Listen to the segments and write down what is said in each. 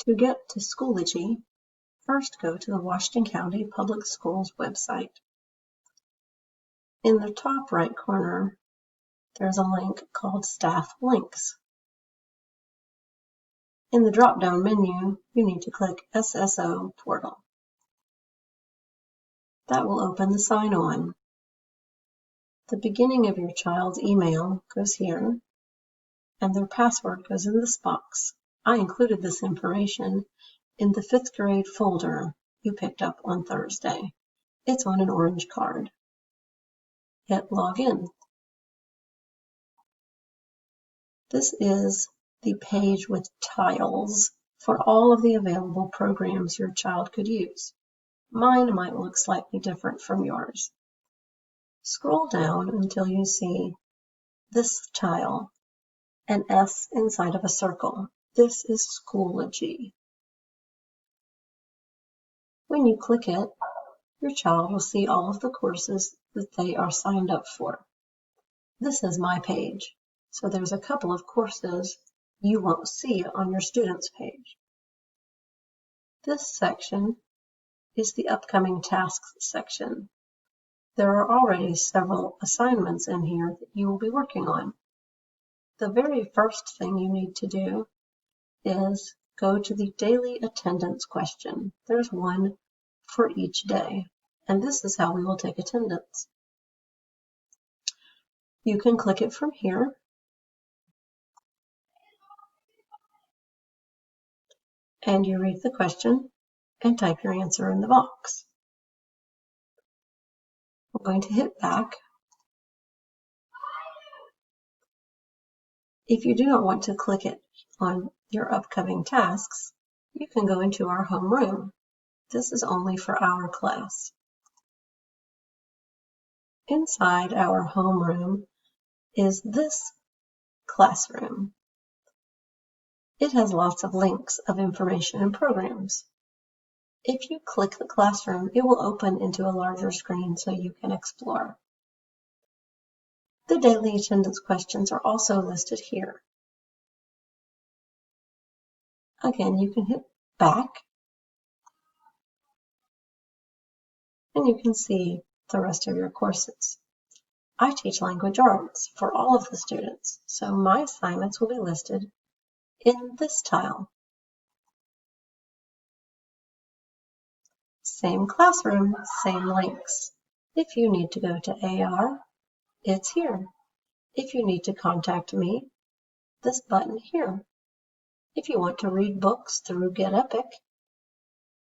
To get to Schoology, first go to the Washington County Public Schools website. In the top right corner, there's a link called Staff Links. In the drop-down menu, you need to click SSO Portal. That will open the sign-on. The beginning of your child's email goes here, and their password goes in this box. I included this information in the 5th grade folder you picked up on Thursday. It's on an orange card. Hit Login. This is the page with tiles for all of the available programs your child could use. Mine might look slightly different from yours. Scroll down until you see this tile, an S inside of a circle. This is Schoology. When you click it, your child will see all of the courses that they are signed up for. This is my page, so there's a couple of courses you won't see on your student's page. This section is the upcoming tasks section. There are already several assignments in here that you will be working on. The very first thing you need to do is go to the daily attendance question. There's one for each day, and this is how we will take attendance. You can click it from here, and you read the question and type your answer in the box. I'm going to hit back. If you do not want to click it on your upcoming tasks, you can go into our home room. This is only for our class. Inside our home room is this classroom. It has lots of links of information and programs. If you click the classroom, it will open into a larger screen so you can explore. The daily attendance questions are also listed here. Again, you can hit back, and you can see the rest of your courses. I teach language arts for all of the students, so my assignments will be listed in this tile. Same classroom, same links. If you need to go to AR, it's here. If you need to contact me, this button here. If you want to read books through Get Epic,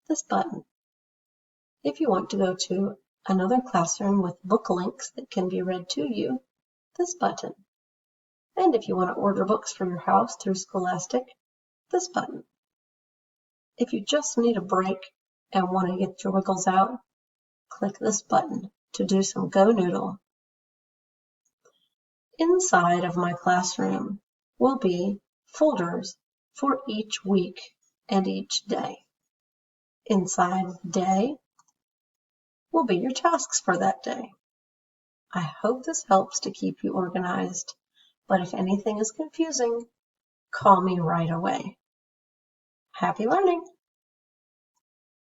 this button. If you want to go to another classroom with book links that can be read to you, this button. And if you want to order books for your house through Scholastic, this button. If you just need a break and want to get your wiggles out, click this button to do some Go Noodle. Inside of my classroom will be folders for each week and each day. Inside the day will be your tasks for that day. I hope this helps to keep you organized, but if anything is confusing, call me right away. Happy learning!